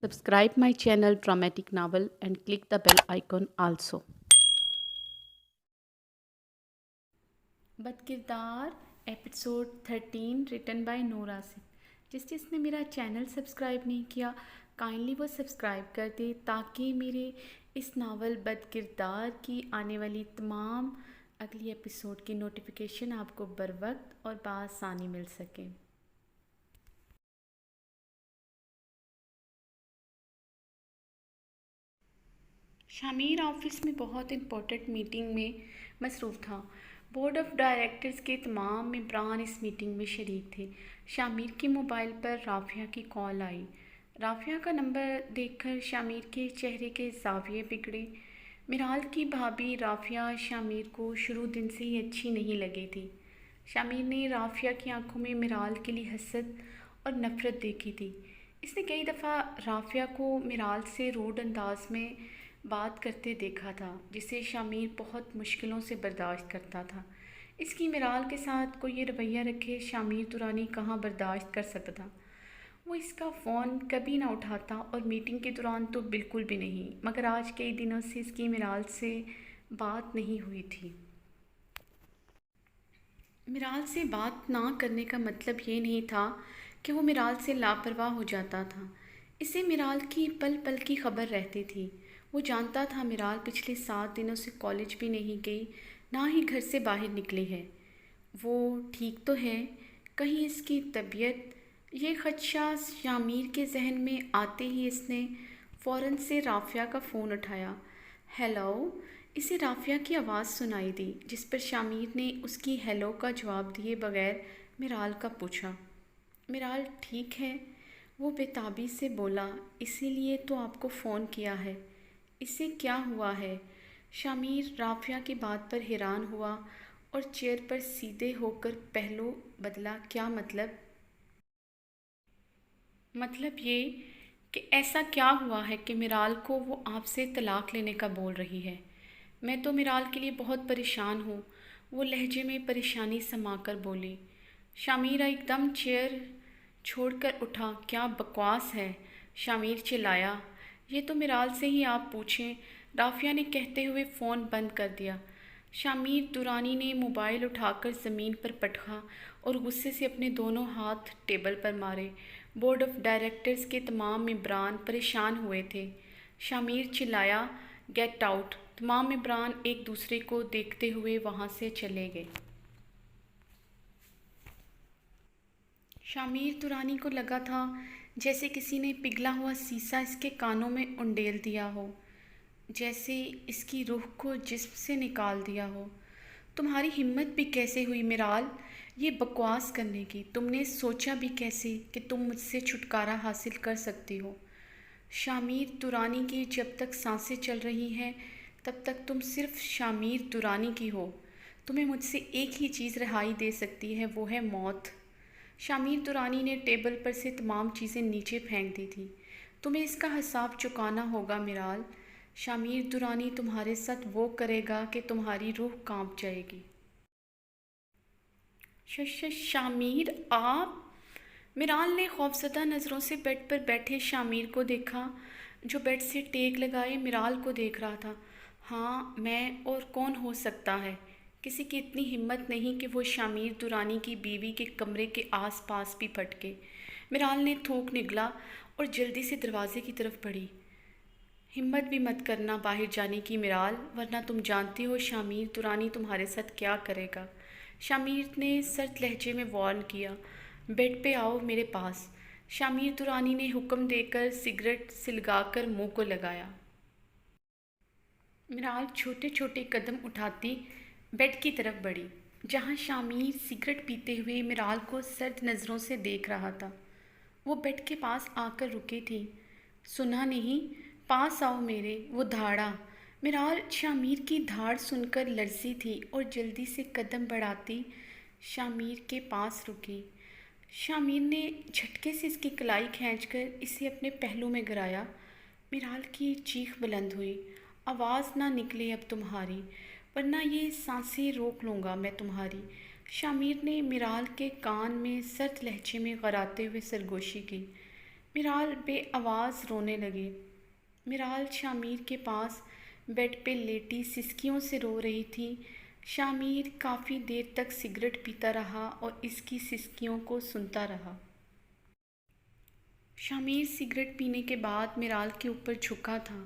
Subscribe my channel Dramatic Novel and click the bell icon also. बदकिरदार episode 13 written by Noora Singh. जिसने मेरा channel subscribe नहीं किया kindly वो सब्सक्राइब कर दे ताकि मेरे इस नावल बदकिरदार की आने वाली तमाम अगली एपिसोड की नोटिफिकेशन आपको बर वक्त और बआसानी मिल सके। शामिर ऑफिस में बहुत इम्पोर्टेंट मीटिंग में मसरूफ़ था। बोर्ड ऑफ डायरेक्टर्स के तमाम मेंबरान इस मीटिंग में शरीक थे। शामिर के मोबाइल पर राफिया की कॉल आई। राफिया का नंबर देखकर शामिर के चेहरे के ज़ाविये बिगड़े। मिराल की भाभी राफिया शामिर को शुरू दिन से ही अच्छी नहीं लगी थी। शामिर ने राफिया की आंखों में मिराल के लिए हसद और नफ़रत देखी थी। इसने कई दफ़ा राफिया को मिराल से रूड अंदाज में बात करते देखा था, जिसे शामिर बहुत मुश्किलों से बर्दाश्त करता था। इसकी मिराल के साथ कोई ये रवैया रखे शामिर दुरानी कहाँ बर्दाश्त कर सकता था। वो इसका फ़ोन कभी ना उठाता और मीटिंग के दौरान तो बिल्कुल भी नहीं। मगर आज कई दिनों से इसकी मिराल से बात नहीं हुई थी। मिराल से बात ना करने का मतलब ये नहीं था कि वो मिराल से लापरवाह हो जाता था। इसे मिराल की पल पल की खबर रहती थी। वो जानता था मिराल पिछले 7 दिनों से कॉलेज भी नहीं गई, ना ही घर से बाहर निकली है। वो ठीक तो है, कहीं इसकी तबीयत। ये खदशा शामिर के जहन में आते ही इसने फ़ौरन से राफिया का फ़ोन उठाया। हेलो। इसे राफिया की आवाज़ सुनाई दी, जिस पर शामिर ने उसकी हेलो का जवाब दिए बगैर मिराल का पूछा। मिराल ठीक है, वो बेताबी से बोला। इसीलिए तो आपको फ़ोन किया है। इसे क्या हुआ है? शामिर राफिया की बात पर हैरान हुआ और चेयर पर सीधे होकर पहलू बदला। क्या मतलब? मतलब ये कि ऐसा क्या हुआ है कि मिराल को वो आपसे तलाक लेने का बोल रही है। मैं तो मिराल के लिए बहुत परेशान हूँ, वो लहजे में परेशानी समाकर बोली। शामिर एकदम चेयर छोड़कर उठा। क्या बकवास है, शामिर चिल्लाया। ये तो मिराल से ही आप पूछें, राफिया ने कहते हुए फ़ोन बंद कर दिया। शामिर दुरानी ने मोबाइल उठाकर ज़मीन पर पटका और गुस्से से अपने दोनों हाथ टेबल पर मारे। बोर्ड ऑफ डायरेक्टर्स के तमाम मेंबरान परेशान हुए थे। शामिर चिल्लाया, गेट आउट। तमाम मेंबरान एक दूसरे को देखते हुए वहाँ से चले गए। शामिर दुरानी को लगा था जैसे किसी ने पिघला हुआ शीशा इसके कानों में उंडेल दिया हो, जैसे इसकी रूह को जिस्म से निकाल दिया हो। तुम्हारी हिम्मत भी कैसे हुई मिराल ये बकवास करने की? तुमने सोचा भी कैसे कि तुम मुझसे छुटकारा हासिल कर सकती हो? शामिर दुरानी की जब तक सांसें चल रही हैं तब तक तुम सिर्फ शामिर दुरानी की हो। तुम्हें मुझसे एक ही चीज़ रिहाई दे सकती है, वो है मौत। शामिर दुरानी ने टेबल पर से तमाम चीज़ें नीचे फेंक दी थी। तुम्हें इसका हिसाब चुकाना होगा मिराल। शामिर दुरानी तुम्हारे साथ वो करेगा कि तुम्हारी रूह कांप जाएगी। शामिर आप? मिराल ने खौफजदा नज़रों से बेड पर बैठे शामिर को देखा, जो बेड से टेक लगाए मिराल को देख रहा था। हाँ मैं, और कौन हो सकता है? किसी की इतनी हिम्मत नहीं कि वो शामिर दुरानी की बीवी के कमरे के आसपास भी फटके। मिराल ने थूक निगला और जल्दी से दरवाजे की तरफ बढ़ी। हिम्मत भी मत करना बाहर जाने की मिराल, वरना तुम जानती हो शामिर दुरानी तुम्हारे साथ क्या करेगा। शामिर ने सर्द लहजे में वार्न किया। बेड पे आओ मेरे पास। शामिर दुरानी ने हुक्म देकर सिगरेट सिलगाकर मुंह को लगाया। मिराल छोटे छोटे कदम उठाती बेड की तरफ बढ़ी, जहाँ शामिर सिगरेट पीते हुए मिराल को सर्द नज़रों से देख रहा था। वो बेड के पास आकर रुकी थी। सुना नहीं? पास आओ मेरे, वो धाड़ा। मिराल शामिर की धाड़ सुनकर लरजी थी और जल्दी से कदम बढ़ाती शामिर के पास रुकी। शामिर ने झटके से इसकी कलाई खींचकर इसे अपने पहलू में गिराया। मिराल की चीख बुलंद हुई। आवाज़ ना निकले अब तुम्हारी, वरना ये सांसें रोक लूँगा मैं तुम्हारी। शामिर ने मिराल के कान में सर्द लहजे में गराते हुए सरगोशी की। میرال بے آواز رونے لگی۔ میرال شامیر کے پاس بیڈ پہ لیٹی سسکیوں سے رو رہی تھی۔ شامیر کافی دیر تک سگریٹ پیتا رہا اور اس کی سسکیوں کو سنتا رہا۔ شامیر سگریٹ پینے کے بعد میرال کے اوپر جھکا تھا۔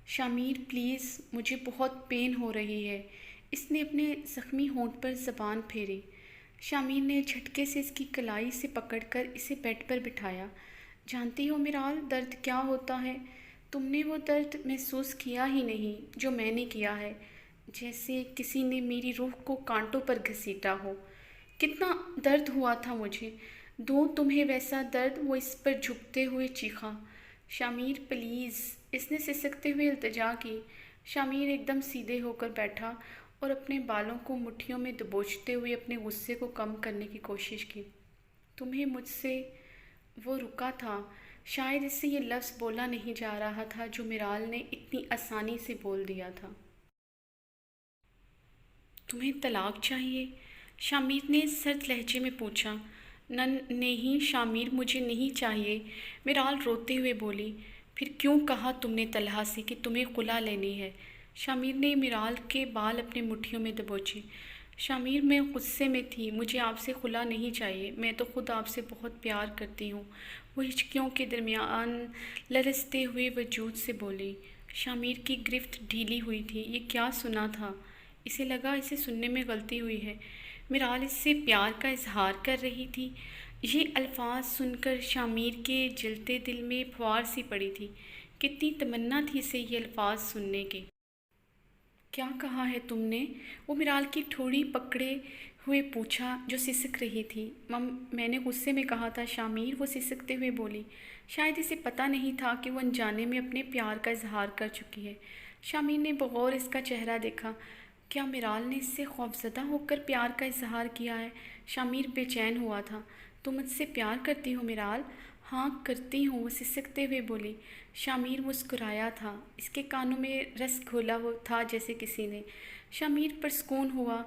شامیر پلیز، مجھے بہت پین ہو رہی ہے۔ اس نے اپنے زخمی ہونٹ پر زبان پھیری۔ شامیر نے جھٹکے سے اس کی کلائی سے پکڑ کر اسے بیڈ پر بٹھایا۔ جانتی ہو میرال، درد کیا ہوتا ہے؟ تم نے وہ درد محسوس کیا ہی نہیں جو میں نے کیا ہے، جیسے کسی نے میری روح کو کانٹوں پر گھسیٹا ہو۔ کتنا درد ہوا تھا مجھے، دوں تمہیں ویسا درد؟ وہ اس پر جھکتے ہوئے چیخا۔ شامیر پلیز، اس نے سسکتے ہوئے التجا کی۔ شامیر ایک دم سیدھے ہو کر بیٹھا اور اپنے بالوں کو مٹھیوں میں دبوچتے ہوئے اپنے غصے کو کم کرنے کی کوشش کی۔ تمہیں مجھ سے… وہ رکا تھا، شاید اس سے یہ لفظ بولا نہیں جا رہا تھا جو میرال نے اتنی آسانی سے بول دیا تھا۔ تمہیں طلاق چاہیے؟ شامیر نے سرد لہجے میں پوچھا۔ نہیں شامیر، مجھے نہیں چاہیے، میرال روتے ہوئے بولی۔ پھر کیوں کہا تم نے طلحہ سے کہ تمہیں خلا لینی ہے؟ شامیر نے میرال کے بال اپنے مٹھیوں میں دبوچے۔ شامیر، میں غصے میں تھی، مجھے آپ سے خلا نہیں چاہیے، میں تو خود آپ سے بہت پیار کرتی ہوں، وہ ہچکیوں کے درمیان لرزتے ہوئے وجود سے بولی۔ شامیر کی گرفت ڈھیلی ہوئی تھی۔ یہ کیا سنا تھا؟ اسے لگا اسے سننے میں غلطی ہوئی ہے۔ میرال اس سے پیار کا اظہار کر رہی تھی۔ یہ الفاظ سن کر شامیر کے جلتے دل میں پھوار سی پڑی تھی۔ کتنی تمنا تھی اسے یہ الفاظ سننے کے۔ کیا کہا ہے تم نے؟ وہ میرال کی ٹھوڑی پکڑے ہوئے پوچھا جو سسک رہی تھی۔ میں نے غصے میں کہا تھا شامیر، وہ سسکتے ہوئے بولی۔ شاید اسے پتہ نہیں تھا کہ وہ انجانے میں اپنے پیار کا اظہار کر چکی ہے۔ شامیر نے بغور اس کا چہرہ دیکھا۔ کیا میرال نے اس سے خوفزدہ ہو کر پیار کا اظہار کیا ہے؟ شامیر بے چین ہوا تھا۔ تم مجھ سے پیار کرتی ہو میرال؟ ہاں کرتی ہوں، وہ سسکتے ہوئے بولی۔ شامیر مسکرایا تھا، اس کے کانوں میں رس گھولا ہوا تھا جیسے کسی نے۔ شامیر پرسکون ہوا۔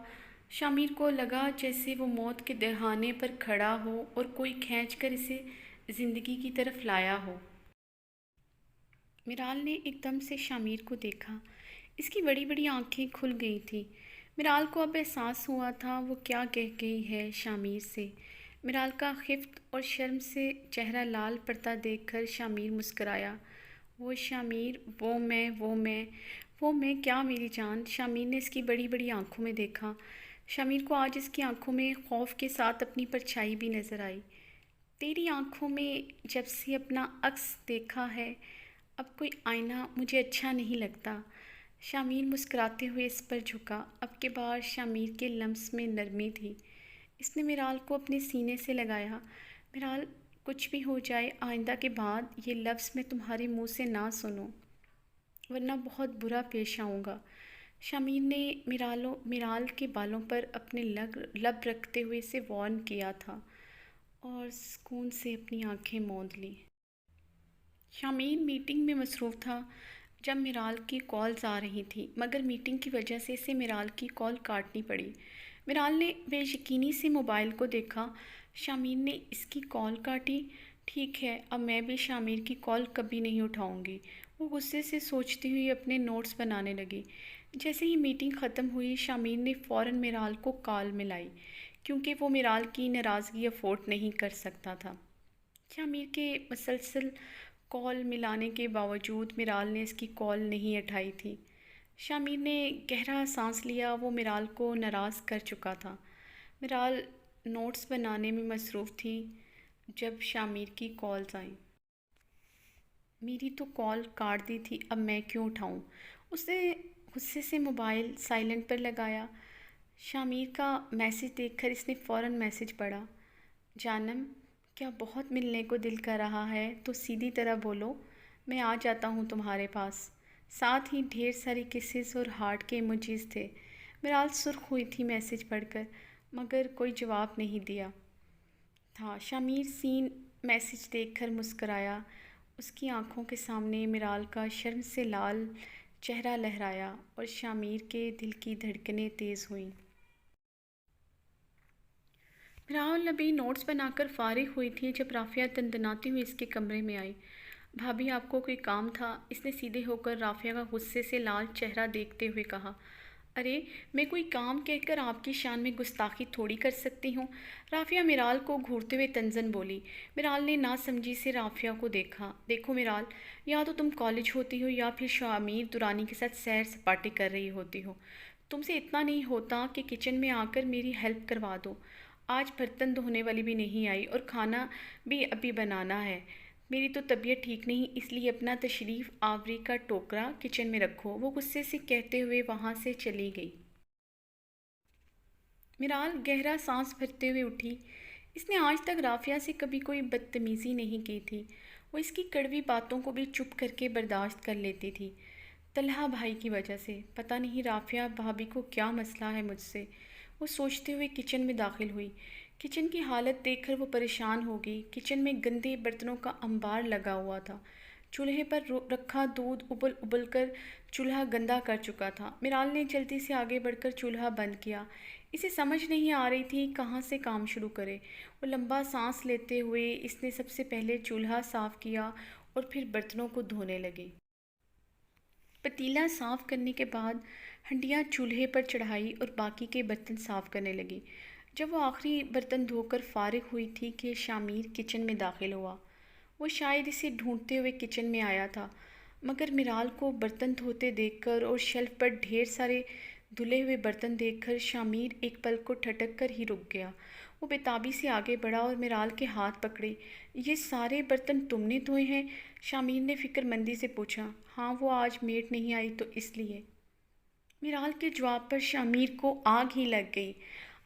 شامیر کو لگا جیسے وہ موت کے دہانے پر کھڑا ہو اور کوئی کھینچ کر اسے زندگی کی طرف لایا ہو۔ میرال نے ایک دم سے شامیر کو دیکھا۔ اس کی بڑی بڑی آنکھیں کھل گئی تھیں۔ میرال کو اب احساس ہوا تھا وہ کیا کہہ گئی ہے شامیر سے۔ میرال کا خفت اور شرم سے چہرہ لال پڑتا دیکھ کر شامیر مسکرایا۔ وہ شامیر، وہ میں کیا میری جان؟ شامیر نے اس کی بڑی بڑی آنکھوں میں دیکھا۔ شامیر کو آج اس کی آنکھوں میں خوف کے ساتھ اپنی پرچھائی بھی نظر آئی۔ تیری آنکھوں میں جب سے اپنا عکس دیکھا ہے، اب کوئی آئینہ مجھے اچھا نہیں لگتا۔ شامیر مسکراتے ہوئے اس پر جھکا۔ اب کے بار شامیر کے لمس میں نرمی تھی۔ اس نے میرال کو اپنے سینے سے لگایا۔ میرال، کچھ بھی ہو جائے، آئندہ کے بعد یہ لفظ میں تمہارے منہ سے نہ سنوں، ورنہ بہت برا پیش آؤں گا۔ شامیر نے میرال کے بالوں پر اپنے لب رکھتے ہوئے اسے وارن کیا تھا اور سکون سے اپنی آنکھیں موند لیں۔ شامیر میٹنگ میں مصروف تھا جب میرال کی کالز آ رہی تھیں، مگر میٹنگ کی وجہ سے اسے میرال کی کال کاٹنی پڑی۔ میرال نے بے یقینی سے موبائل کو دیکھا۔ شامیر نے اس کی کال کاٹی؟ ٹھیک ہے، اب میں بھی شامیر کی کال کبھی نہیں اٹھاؤں گی، وہ غصے سے سوچتی ہوئی اپنے نوٹس بنانے لگی۔ جیسے ہی میٹنگ ختم ہوئی، شامیر نے فوراً میرال کو کال ملائی، کیونکہ وہ میرال کی ناراضگی افورڈ نہیں کر سکتا تھا۔ شامیر کے مسلسل کال ملانے کے باوجود میرال نے اس کی کال نہیں اٹھائی تھی۔ شامیر نے گہرا سانس لیا، وہ میرال کو ناراض کر چکا تھا۔ میرال نوٹس بنانے میں مصروف تھی جب شامیر کی کالز آئیں۔ میری تو کال کاٹ دی تھی، اب میں کیوں اٹھاؤں؟ اس نے غصے سے موبائل سائلنٹ پر لگایا۔ شامیر کا میسج دیکھ کر اس نے فوراً میسج پڑھا۔ جانم، کیا بہت ملنے کو دل کر رہا ہے تو سیدھی طرح بولو، میں آ جاتا ہوں تمہارے پاس۔ ساتھ ہی ڈھیر ساری کسز اور ہارٹ کے ایموجیز تھے۔ میرال سرخ ہوئی تھی میسج پڑھ کر، مگر کوئی جواب نہیں دیا تھا۔ شامیر سین میسج دیکھ کر مسکرایا۔ اس کی آنکھوں کے سامنے میرال کا شرم سے لال چہرہ لہرایا اور شامیر کے دل کی دھڑکنیں تیز ہوئیں۔ راहुल अभी नोट्स बनाकर फारिग हुई थी जब राफिया दंदनाती हुई इसके कमरे में आई। भाभी, आपको कोई काम था? इसने सीधे होकर राफिया का गुस्से से लाल चेहरा देखते हुए कहा। अरे, मैं कोई काम कहकर आपकी शान में गुस्ताखी थोड़ी कर सकती हूँ। राफिया मिराल को घूरते हुए तंजन बोली। मिराल ने नासमझी से राफिया को देखा। देखो मिराल, या तो तुम कॉलेज होती हो या फिर शामिर दुरानी के साथ सैर सपाटे कर रही होती हो। तुमसे इतना नहीं होता कि किचन में आकर मेरी हेल्प करवा दो। आज बर्तन धोने वाली भी नहीं आई और खाना भी अभी बनाना है। मेरी तो तबीयत ठीक नहीं, इसलिए अपना तशरीफ़ आवरी का टोकरा किचन में रखो, वो गुस्से से कहते हुए वहाँ से चली गई। मिराल गहरा सांस भरते हुए उठी। इसने आज तक राफिया से कभी कोई बदतमीज़ी नहीं की थी। वो इसकी कड़वी बातों को भी चुप करके बर्दाश्त कर लेती थी। तलहा भाई की वजह से। पता नहीं राफिया भाभी को क्या मसला है मुझसे, वो सोचते हुए किचन में दाखिल हुई। किचन की हालत देखकर वो परेशान हो गई। किचन में गंदे बर्तनों का अंबार लगा हुआ था। चूल्हे पर रखा दूध उबल उबल कर चूल्हा गंदा कर चुका था। मिराल ने जल्दी से आगे बढ़कर चूल्हा बंद किया। इसे समझ नहीं आ रही थी कहाँ से काम शुरू करे। वो लंबा सांस लेते हुए इसने सबसे पहले चूल्हा साफ़ किया और फिर बर्तनों को धोने लगी। पतीला साफ़ करने के बाद हंडियाँ चूल्हे पर चढ़ाई और बाकी के बर्तन साफ़ करने लगी। जब वो आखिरी बर्तन धोकर फारिग हुई थी कि शामिर किचन में दाखिल हुआ। वो शायद इसे ढूंढते हुए किचन में आया था, मगर मिराल को बर्तन धोते देखकर और शेल्फ पर ढेर सारे धुले हुए बर्तन देखकर शामिर एक पल को ठटक कर ही रुक गया। वो बेताबी से आगे बढ़ा और मिराल के हाथ पकड़े। ये सारे बर्तन तुमने धोए हैं? शामिर ने फिक्रमंदी से पूछा। हाँ, वो आज मेड नहीं आई तो इसलिए। मिराल के जवाब पर शामिर को आग ही लग गई।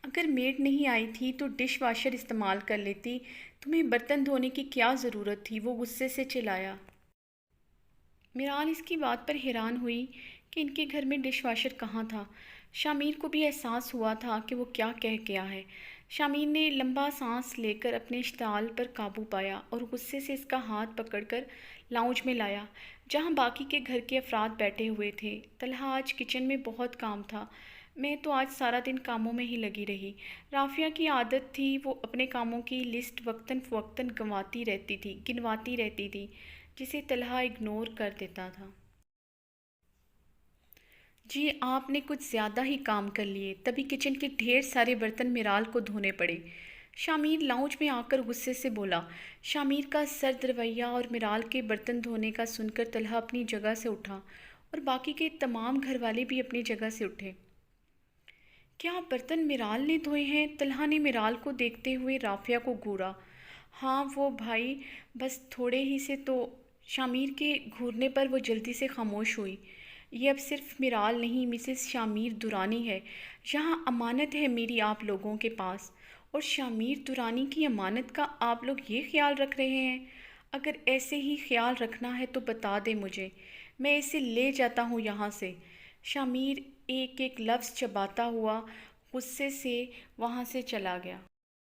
अगर मेड नहीं आई थी तो डिश वाशर इस्तेमाल कर लेती। तुम्हें बर्तन धोने की क्या ज़रूरत थी? वो गुस्से से चिल्लाया। मिराल इसकी बात पर हैरान हुई कि इनके घर में डिश वाशर कहाँ था। शामिर को भी एहसास हुआ था कि वो क्या कह गया है। शामिर ने लंबा सांस लेकर अपने इश्ताल पर काबू पाया और गुस्से से इसका हाथ पकड़कर लाउंज में लाया, जहाँ बाकी के घर के अफराद बैठे हुए थे। तलहा, आज किचन में बहुत काम था। मैं तो आज सारा दिन कामों में ही लगी रही। राफिया की आदत थी वो अपने कामों की लिस्ट वक्तन फ़वक्तन गिनवाती रहती थी, जिसे तलहा इग्नोर कर देता था। जी, आपने कुछ ज़्यादा ही काम कर लिए। तभी किचन के ढेर सारे बर्तन मिराल को धोने पड़े। शामिर लाउंज में आकर गुस्से से बोला। शामिर का सर्द रवैया और मिराल के बर्तन धोने का सुनकर तलहा अपनी जगह से उठा और बाकी के तमाम घरवाले भी अपनी जगह से उठे। क्या बर्तन मिराल ने धोए हैं? तलहा ने मिराल को देखते हुए राफिया को घूरा। हाँ वो भाई, बस थोड़े ही से तो। शामिर के घूरने पर वो जल्दी से खामोश हुई। ये अब सिर्फ मिराल नहीं, मिसेस शामिर दुरानी है। यहाँ अमानत है मेरी आप लोगों के पास, और शामिर दुरानी की अमानत का आप लोग ये ख्याल रख रहे हैं। अगर ऐसे ही ख्याल रखना है तो बता दे मुझे, मैं इसे ले जाता हूँ यहाँ से। शामिर एक एक लफ्ज़ चबाता हुआ गुस्से से वहाँ से चला गया।